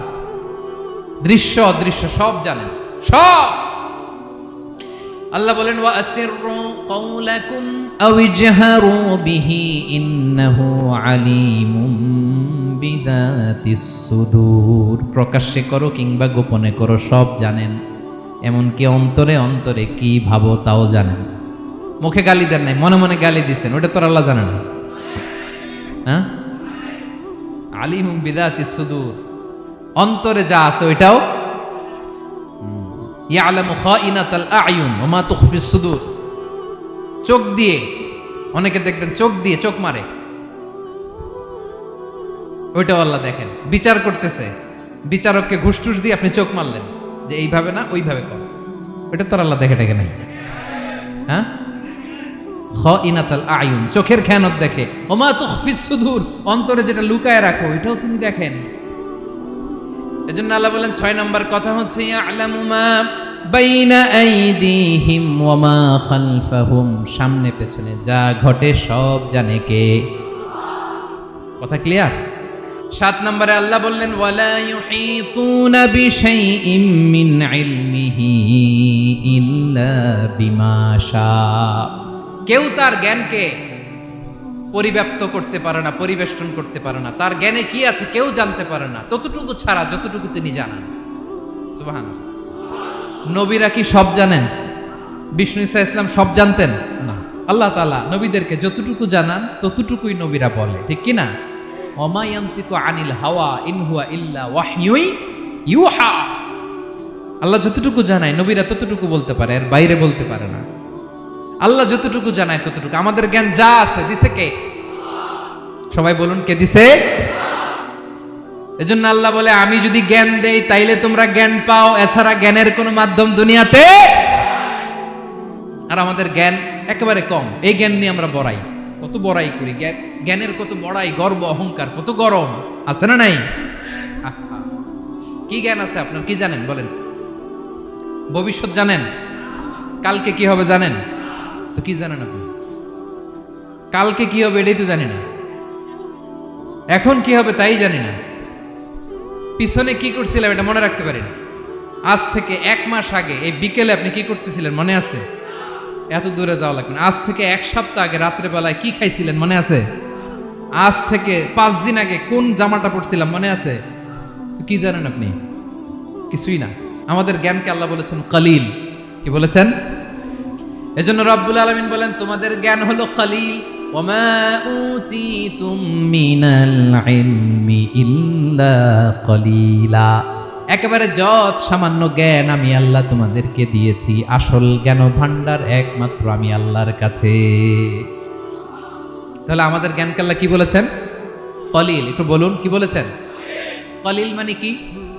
দৃশ্য অদৃশ্য সব জানেন, সব। আল্লাহ বলেন ওয়া আসিররু কাওলাকুম আও ইজহারু বিহি ইন্নাহু আলিমুম বিযাতিস সুদূর, প্রকাশ্যে করো কিংবা গোপনে করো সব জানেন, এমনকি অন্তরে অন্তরে কি ভাবো তাও জানেন। মুখে গালি দেন নাই, মনে মনে গালি দিছেন, ওটা তো আল্লাহ জানে না? হ্যাঁ, আলিমুম বিযাতিস সুদূর, অন্তরে যা আছে ওইটাও। ইয়ালামু খাইনাতাল আয়ুন ওয়া মা তুখফিস সুদূর, চোখ দিয়ে, অনেকে দেখবেন চোখ দিয়ে চোখ মারে, ওইটাও আল্লাহ দেখেন। বিচার করতেছে, বিচারককে ঘুষ টুস দিয়ে আপনি চোখ মারলেন যে এইভাবে না ওইভাবে কর, ওইটা তো আল্লাহ দেখে দেখে নাই? হ্যাঁ, খাইনাতাল আয়ুন, চোখের খেয়ানত দেখে, ওয়া মা তুখফিস সুদূর, অন্তরে যেটা লুকায় রাখো ওইটাও তিনি দেখেন। এজন্য আল্লাহ বলেন 6 নম্বর কথা হচ্ছে ইয়ালামু মা বাইনা আইদিহিম ওয়া মা খালফাহুম, সামনে পেছনে যা ঘটে সব জানে কে? কথা ক্লিয়ার? 7 নম্বরে আল্লাহ বললেন ওয়ালা ইউহিতুনা বিশাইইম মিন ইলমিহি ইল্লা বিমা শা, কেউ তার জ্ঞানকে পরিব্যাপ্ত করতে পারে না, পরিবেষ্টন করতে পারে না, তার জ্ঞানে কি আছে কেউ জানতে পারে না ততটুকু ছাড়া যতটুকু তিনি জানান। সুবহানাল্লাহ। নবীরা কি সব জানেন? বিষ্ণু ঈসা ইসলাম সব জানতেন না। আল্লাহ তাআলা নবীদেরকে যতটুকু জানান ততটুকুই নবীরা বলে, ঠিক কি না? ওমা ইয়ানতিকু আনিল হাওয়া ইন হুয়া ইল্লা ওয়াহয়ুই ইউহা, আল্লাহ যতটুকু জানায় নবীরা ততটুকু বলতে পারে, এর বাইরে বলতে পারে না। আল্লাহ যতটুকু জানায় ততটুকু। আমাদের জ্ঞান যা আছে দিছে কে? সবাই বলুন কে দিছে? এজন্য আল্লাহ বলে আমি যদি জ্ঞান দেই তাইলে তোমরা জ্ঞান পাও, এছাড়া জ্ঞানের কোনো মাধ্যম দুনিয়াতে। আর আমাদের জ্ঞান একেবারে কম, এই জ্ঞান নিয়ে আমরা বড়াই, কত বড়াই করি, জ্ঞানের কত বড়াই, গর্ব অহংকার, কত গরম আছে না নাই? কি জ্ঞান আছে আপনার? কি জানেন বলেন? ভবিষ্যৎ জানেন? কালকে কি হবে জানেন? তো কি জানেন আপনি? কালকে কি হবে এটাই তো জানি না, এখন কি হবে তাই জানি না, পিছনে কি করছিলাম এটা মনে রাখতে পারি না। আজ থেকে 1 মাস আগে এই বিকেলে আপনি কি করতেছিলেন মনে আছে? এত দূরে যাওয়া লাগবে না। আজ থেকে 1 সপ্তাহ আগে রাত্রে বেলায় কি খাইছিলেন মনে আছে? আজ থেকে 5 দিন আগে কোন জামাটা পরছিলাম মনে আছে? তো কি জানেন আপনি? কিছুই না। আমাদের জ্ঞানকে আল্লাহ বলেছেন কালিল। কি বলেছেন? এজন্য রব্বুল আলামিন বলেন তোমাদের জ্ঞান হলো কালিল। ওমা উতিতুম মিনাল ইলমি ইল্লা কালিলা, একেবারে যত সামান্য জ্ঞান আমি আল্লাহ তোমাদেরকে দিয়েছি, আসল জ্ঞান ভান্ডার একমাত্র আমি আল্লাহর কাছে। তাহলে আমাদের জ্ঞানকে আল্লাহ কি বলেছেন? কলিল। একটু বলুন কি বলেছেন? কলিল মানে কি?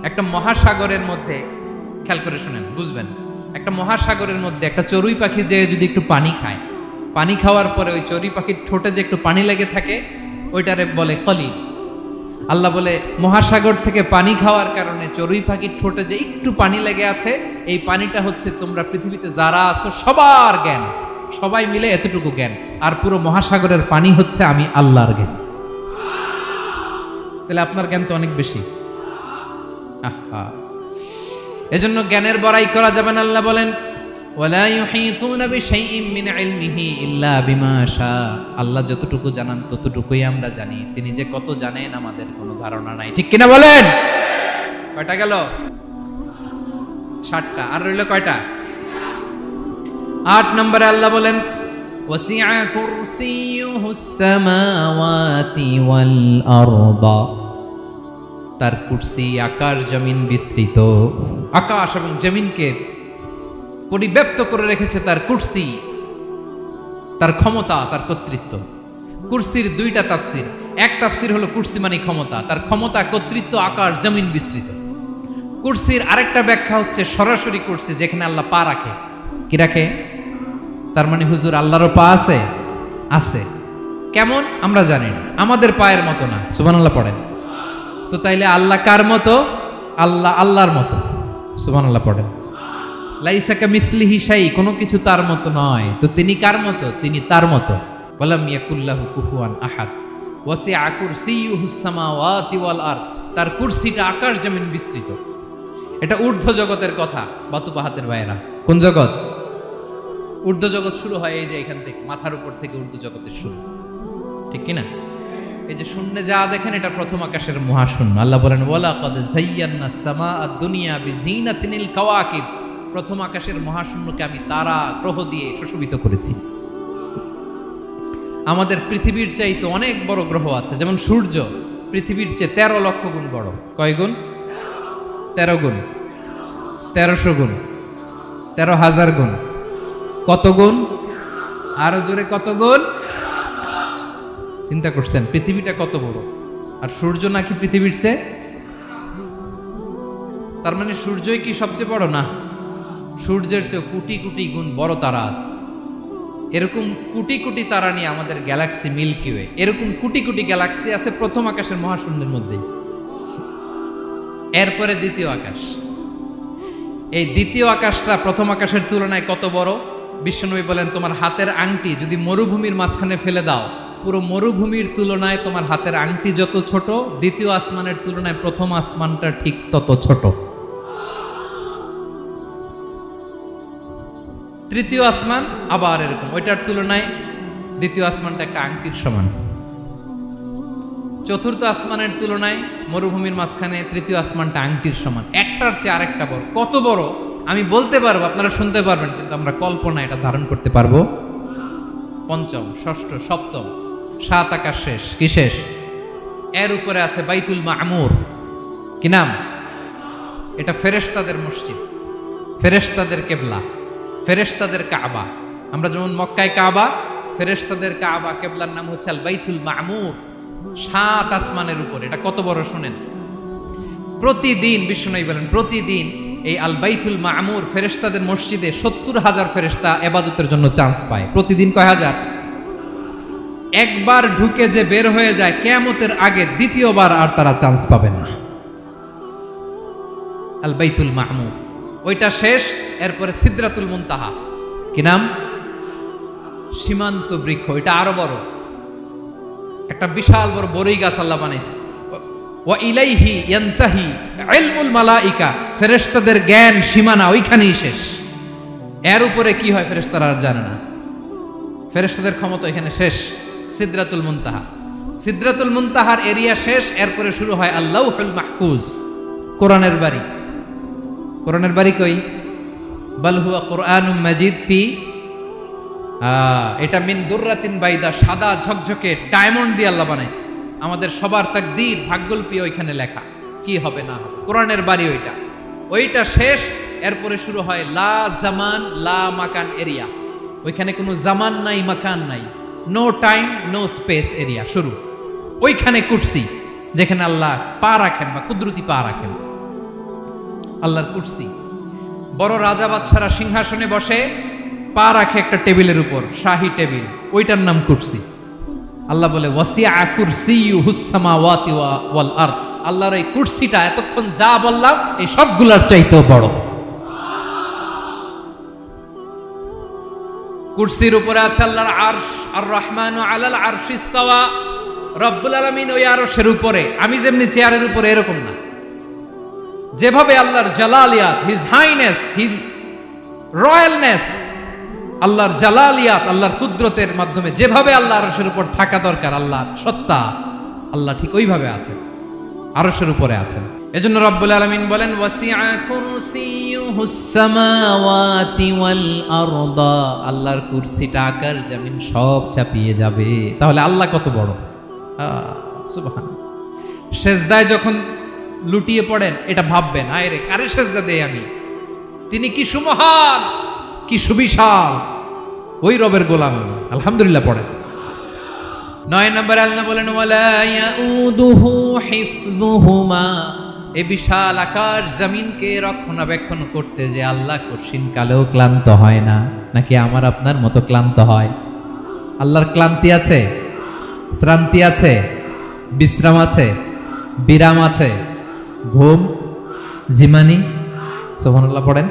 একটা মহাসাগরের মধ্যে, খেয়াল করে শুনেন বুঝবেন, একটা মহাসাগরের মধ্যে একটা চড়ুই পাখি যে যদি একটু পানি খায়, পানি খাওয়ার পরে ওই চড়ুই পাখির ঠোঁটে যে একটু পানি লেগে থাকে ওইটারে বলে কলিল। আল্লাহ বলে মহাসাগর থেকে পানি খাওয়ার কারণে চড়ুই পাখির ঠোঁটে যে একটু পানি লেগে আছে, এই পানিটা হচ্ছে তোমরা পৃথিবীতে যারা আছো সবার জ্ঞান, সবাই মিলে এতটুকু জ্ঞান, আর পুরো মহাসাগরের পানি হচ্ছে আমি আল্লাহর জ্ঞান। তাহলে আপনার জ্ঞান তো অনেক বেশি। এজন্য জ্ঞানের বড়াই করা যাবে না। আল্লাহ বলেন ওয়ালা ইউহিতুনা বিশাইইম মিন ইলমিহি ইল্লা বিমা শা। আল্লাহ যতটুকু জানান ততটুকুই আমরা জানি, তিনি যে কত জানেন আমাদের কোনো ধারণা নাই। ঠিক কিনা বলেন? কয়টা গেল? 7টা। আর রইল কয়টা? 8 নম্বরে আল্লাহ বলেন ওয়াসিআ কুরসিয়ুহুস সামাওয়াতি ওয়াল আরদা। তার কুরসি আকাশ জমিন বিস্তৃত। আকাশ এবং জমিনকে পরিব্যাপ্ত করে রেখেছে তার কুরসি, তার ক্ষমতা, তার কর্তৃত্ব। কুরসির 2টা তাফসির। এক তাফসির হলো কুরসি মানে ক্ষমতা, তার ক্ষমতা, কর্তৃত্ব, আকাশ জমিন বিস্তৃত। কুরসির আরেকটা ব্যাখ্যা হচ্ছে সরাসরি কুরসি, যেখানে আল্লাহ পা রাখে। কি রাখে? তার মানে হুজুর আল্লাহরও পা আছে? আছে। কেমন আমরা জানি না, আমাদের পায়ের মতো না। সুবহানাল্লাহ পড়েন তো। তাইলে আল্লাহ কার মতো? আল্লাহ আল্লাহর মতো। সুবহানাল্লাহ পড়েন। লাইসা কামিসলিহি শাই, কোনো কিছু তার মতো নয়। তো তিনি কার মতো? তিনি তার মতো। ওয়ালাম ইয়াকুল্লাহু কুফুয়ান আহাদ। ওয়াসিআ কুরসিয়ুহুস সামাওয়াতি ওয়াল আরদ। তার কুরসিটা আকাশ জমিন বিস্তৃত। এটা ঊর্ধ্ব জগতের কথা। বাতুপাহাতের ভাইয়েরা, কোন জগৎ? ঊর্ধ্ব জগৎ শুরু হয় এই যে এখান থেকে, মাথার উপর থেকে ঊর্ধ্ব জগতের শুরু। ঠিক কিনা? এই যে শূন্যে যা দেখেন, এটা প্রথম আকাশের মহাশূন্য। আল্লাহ বলেন ওয়ালাকাদ যায়্যানাস সামাআদ দুনিয়া বিজিনাতিল কাওয়াকিব। প্রথম আকাশের মহাশূন্যকে আমি তারা গ্রহ দিয়ে সুশোভিত করেছি। আমাদের পৃথিবীর চাইতে অনেক বড় গ্রহ আছে, যেমন সূর্য পৃথিবীর চেয়ে 13 লক্ষ গুণ বড়। কয় গুণ? 13 গুণ, 1300 গুণ, 13,000 গুণ। কত গুণ? আরো জোরে কত গুণ? চিন্তা করছেন পৃথিবীটা কত বড়, আর সূর্য নাকি পৃথিবীর চেয়ে? তার মানে সূর্যই কি সবচেয়ে বড়? না, সূর্যের চেয়ে কোটি কোটি গুণ বড় তারা আছে। এরকম কোটি কোটি তারা নিয়ে আমাদের গ্যালাক্সি মিল্কি ওয়ে। এরকম কোটি কোটি গ্যালাক্সি আছে প্রথম আকাশের মহাশূন্যের মধ্যে। এরপরে দ্বিতীয় আকাশ। এই দ্বিতীয় আকাশটা প্রথম আকাশের তুলনায় কত বড়? বিশ্বনবী বলেন তোমার হাতের আংটি যদি মরুভূমির মাঝখানে ফেলে দাও, পুরো মরুভূমির তুলনায় তোমার হাতের আংটি যত ছোট, দ্বিতীয় আসমানের তুলনায় প্রথম আসমানটা ঠিক তত ছোট। তৃতীয় আসমান আবার এরকম, ওইটার তুলনায় দ্বিতীয় আসমানটা একটা আংটির সমান। চতুর্থ আসমানের তুলনায় মরুভূমির মাঝখানে তৃতীয় আসমানটা আংটির সমান। একটার চেয়ে আরেকটা বড়। কত বড় আমি বলতে পারবো, আপনারা শুনতে পারবেন, কিন্তু আমরা কল্পনা এটা ধারণ করতে পারবো? পঞ্চম, ষষ্ঠ, সপ্তম, 7 আকাশ শেষ। কি শেষ? এর উপরে আছে বাইতুল মামুর। কি নাম? এটা ফেরেশতাদের মসজিদ, ফেরেশতাদের কেবলা, ফেরেশতাদের কাবা। আমরা যেমন মক্কায় কাবা, ফেরেশতাদের কাবা, কেবলার নাম হচ্ছে আল বাইতুল মামুর। 7 আসমানের উপর। এটা কত বড় শুনেন। প্রতিদিন বিশ্বনবী বলেন প্রতিদিন এই আল বাইতুল মামুর ফেরেশতাদের মসজিদে 70,000 ফেরেশতা ইবাদতের জন্য চান্স পায়। প্রতিদিন কয় হাজার? একবার ঢুকে যে বের হয়ে যায় কিয়ামতের আগে দ্বিতীয়বার আর তারা চান্স পাবে না। আল বাইতুল মামুর ওইটা শেষ। এরপরে সিদরাতুল মুনতাহা। কি নাম? সীমান্ত বৃক্ষ। এটা আরো বড়, একটা বিশাল বড় বড়ই গাছ আল্লাহ বানাইছে। ওয়া ইলাইহি ইয়ানতাহি ইলমুল মালাইকা। ফেরেশতাদের জ্ঞান সীমানা ওইখানেই শেষ। এর উপরে কি হয় ফেরেশতারা আর জানে না। ফেরেশতাদের ক্ষমতা এখানে শেষ। সিদরাতুল মুনতাহা। সিদরাতুল মুনতাহার এরিয়া শেষ। এরপরে শুরু হয় আল্লাহুল মাহফুজ, কোরআনের বাড়ি। কোরআনের বাড়ি কই? বাল হুয়া কুরআনুম মাজিদ ফি, এটা মিন দুররাতিন বাইদা, সাদা ঝকঝকে ডায়মন্ড দিয়ে আল্লাহ বানাইছে। আমাদের সবার তাকদীর, ভাগ্যলিপি ওইখানে লেখা, কি হবে না হবে। কোরআনের বাড়ি ওইটা। ওইটা শেষ। এরপরে শুরু হয় লা জামান লা মাকান এরিয়া। ওইখানে কোনো জামান নাই, মাকান নাই, no time no space area শুরু। ওইখানে কুরসি, যেখানে আল্লাহ পা রাখেন বা কুদরতি পা রাখেন। আল্লাহর কুরসি। বড় রাজা বাদশারা সিংহাসনে বসে পা রাখে একটা টেবিলের উপর, শাহী টেবিল, ওইটার নাম কুরসি। আল্লাহ বলে ওয়াসিআ কুরসিয়ুহুস সামাওয়াতি ওয়াল আরদ। আল্লাহর এই কুরসিটা এতক্ষণ যা বললাম এই সবগুলোর চাইতেও বড়। কুরসির উপরে আছে আল্লাহর আরশ। আর রহমানু আলাল আরশি ইস্তাওয়া। রব্বুল আলামিন ওই আরশের উপরে। আমি যেমনি চেয়ারের উপরে এরকম না। যেভাবে আল্লাহর জালালিয়াত, হিজ হাইনেস, হিজ রয়্যালনেস, আল্লাহর জালালিয়াত, আল্লাহর কুদরতের মাধ্যমে যেভাবে আল্লাহ আরশের উপর থাকা দরকার, আল্লাহর সত্তা, আল্লাহ ঠিক ওইভাবে আছেন, আরশের উপরে আছেন। এজন্য রব্বুল আলামিন বলেন ওয়াসিআ কুরসিয়ুহুস সামাওয়াতি ওয়াল আরদা, আল্লাহর কুরসিটা আকাশ জমিন সব চাপিয়ে যাবে। তাহলে আল্লাহ কত বড়, সুবহানাল্লাহ। সেজদায় যখন লুটিয়ে পড়েন এটা ভাববেন, আয় রে কারে সেজদা দেই আমি, তিনি কি সুমহান, কি সুবিশাল, ওই রবের গোলাম আমি, আলহামদুলিল্লাহ পড়েন। 9 নম্বরে আল্লাহ বলেন ওয়ালা ইয়াউদুহু হিফযুহুমা, এই বিশাল আকাশ জমিনকে রক্ষণাবেক্ষণ করতে যে আল্লাহ কঠিন কালেও ক্লান্ত হয় না। নাকি আমার আপনার মতো ক্লান্ত হয়? আল্লাহর ক্লান্তি আছে, শ্রান্তি আছে, বিশ্রাম আছে, বিরাম আছে, ঘুম, জিমানি? সুবহানাল্লাহ পড়েন।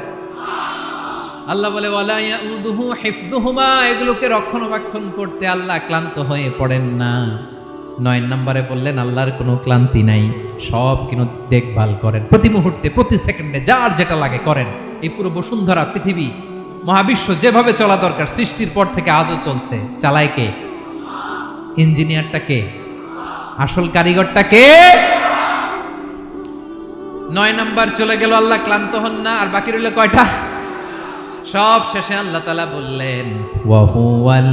আল্লাহ বলে ওয়ালা ইয়াউদুহু হিফযুহুমা, এগুলোকে রক্ষণাবেক্ষণ করতে আল্লাহ ক্লান্ত হয়ে পড়েন না। 9 নম্বরে বললেন আল্লাহর কোনো ক্লান্তি নাই, সব কিন্তু দেখভাল করেন, প্রতি মুহূর্তে প্রতি সেকেন্ডে যার যেটা লাগে করেন। এই পুরো বসুন্ধরা, পৃথিবী, মহাবিশ্ব যেভাবে চলা দরকার সৃষ্টির পর থেকে আজও চলছে। চালায় কে? ইঞ্জিনিয়ারটা কে? আসল কারিগরটা কে? 9 নম্বর চলে গেল, আল্লাহ ক্লান্ত হন না। আর বাকি রইল কয়টা? সব শেষে আল্লাহ তাআলা বললেন ওয়া হুয়াল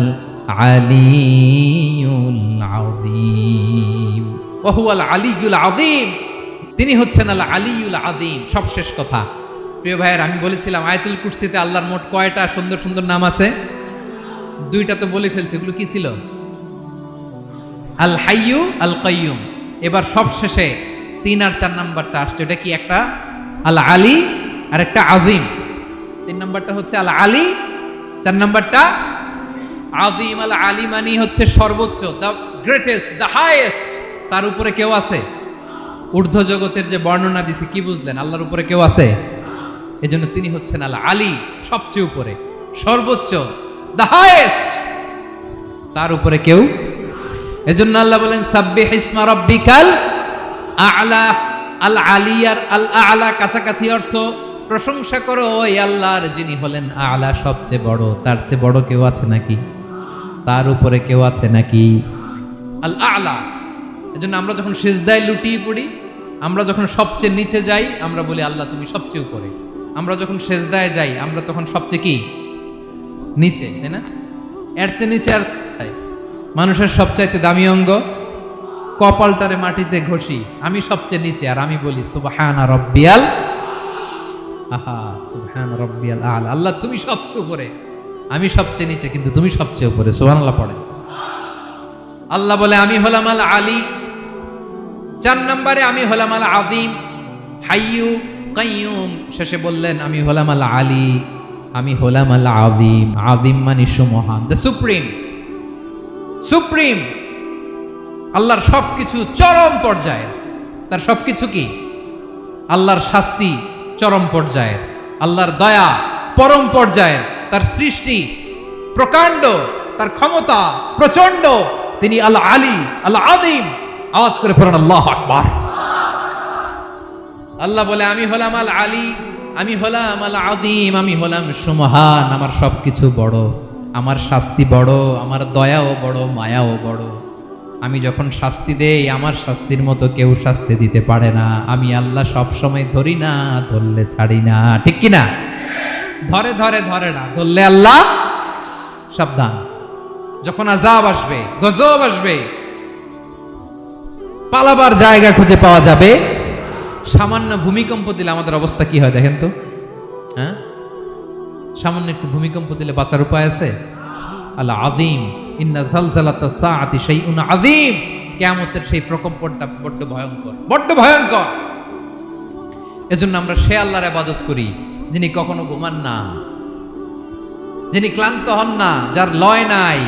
আলিয়ুল আযীম, ওয়া হুয়াল আলিয়ুল আযীম, তিনি হচ্ছেন আল আলিয়ুল আযীম। সব শেষ কথা। প্রিয় ভাইয়ের, আমি বলেছিলাম আয়াতুল কুরসিতে আল্লাহর মোট কয়টা সুন্দর সুন্দর নাম আছে? 2টা তো বলে ফেলছি। এগুলো কি ছিল? আল হাইয়ু, আল কাইয়ুম। এবার সব শেষে 3 আর 4 নাম্বারটা আসছে। এটা কি? একটা আল আলী আর একটা আযীম। 3 নাম্বারটা হচ্ছে আল আলী, 4 নাম্বারটা আযীম। আল আলী মানে হচ্ছে সর্বোচ্চ, দ্য গ্রেটেস্ট, দ্য হাইয়েস্ট। তার উপরে কেউ আছে? ঊর্ধ্ব জগতের যে বর্ণনা দিছি, কি বুঝলেন? আল্লাহর উপরে কেউ আছে? এজন্য তিনি হচ্ছেন আল আলী, সবচেয়ে উপরে, সর্বোচ্চ, দ্য হাইয়েস্ট। তার উপরে কেউ। এজন্য আল্লাহ বলেন সাব্বিহ ইসমা রাব্বিকাল আ'লা। আল আলী আর আল আ'লা কাছাকাছি অর্থ। প্রশংসা করো ওই আল্লাহর যিনি হলেন আ'লা, সবচেয়ে বড়। তার চেয়ে বড় কেউ আছে নাকি? তার উপরে কেউ আছে নাকি? আল আ'লা। এজন্য আমরা যখন সিজদায় লুটিয়ে পড়ি, আমরা যখন সবচেয়ে নিচে যাই, আমরা বলি আল্লাহ তুমি সবচেয়ে উপরে। আমরা যখন সিজদায় যাই, আমরা তখন সবচেয়ে কি? নিচে, তাই না? এর চেয়ে নিচে আর মানুষের সবচাইতে দামি অঙ্গ, কপালটারে মাটিতে ঘষি, আমি সবচেয়ে নিচে, আর আমি বলি সুবহানা রাব্বিয়াল, আহা সুবহানা রাব্বিয়াল আ'লা। আল্লাহ তুমি সবচেয়ে উপরে, আমি সবচেয়ে নিচে, কিন্তু তুমি সবচেয়ে উপরে। সুবহানাল্লাহ পড়েন। আল্লাহ বলে আমি হলাম আল আলী। 4 নম্বরে আমি হলাম আল আযীম, হাইয়ু কাইয়ুম। শেষে বললেন আমি হলাম আল আলী, আমি হলাম আল আযীম। আযীম মানে সুমহান, দ্য সুপ্রিম। সুপ্রিম। আল্লাহর সবকিছু চরম পর্যায়ের। তার সবকিছু কি? আল্লাহর শাস্তি চরম পর্যায়ের, আল্লাহর দয়া পরম পর্যায়ের, তার সৃষ্টি প্রকাণ্ড, তার ক্ষমতা প্রচন্ড। তিনি আল আলী, আল আযীম। আওয়াজ করে পড়েন আল্লাহু আকবার। আল্লাহ বলে আমি হলাম আল আলী, আমি হলাম আল আযীম, আমি হলাম সুমহান। আমার সবকিছু বড়, আমার শাস্তি বড়, আমার দয়াও বড়, মায়াও বড়। আমি যখন শাস্তি দেই, আমার শাস্তির মতো কেউ শাস্তি দিতে পারে না। আমি আল্লাহ সব সময় ধরি না, ধরলে ছাড়ি না। ঠিক কি না? ধরে ধরে ধরে না, ধরলে আল্লাহ সাবধান। যখন আযাব আসবে, গজব আসবে, পালাবার জায়গা খুঁজে পাওয়া যাবে। সামান্য ভূমিকম্প দিলে আমাদের অবস্থা কি হয় দেখেন তো? হ্যাঁ, সামান্য একটু ভূমিকম্প দিলে বাঁচার উপায় আছে? আল আযীম, ইন্না যালজালাতাস সাআতি শাইউন আযীম। কিয়ামতের সেই প্রকম্পনটা বড্ড ভয়ঙ্কর, বড্ড ভয়ঙ্কর। এজন্য আমরা সে আল্লাহর ইবাদত করি যিনি কখনো ঘুমান না, যিনি ক্লান্ত হন না, যার লয় নাই,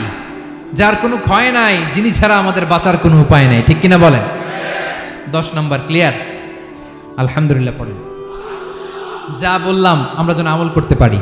যার কোনো ক্ষয় নাই, যিনি ছাড়া আমাদের বাঁচার কোনো উপায় নাই। ঠিক কিনা বলেন? 10 নম্বর ক্লিয়ার? আলহামদুলিল্লাহ পড়েন। যা বললাম আমরা যেন আমল করতে পারি।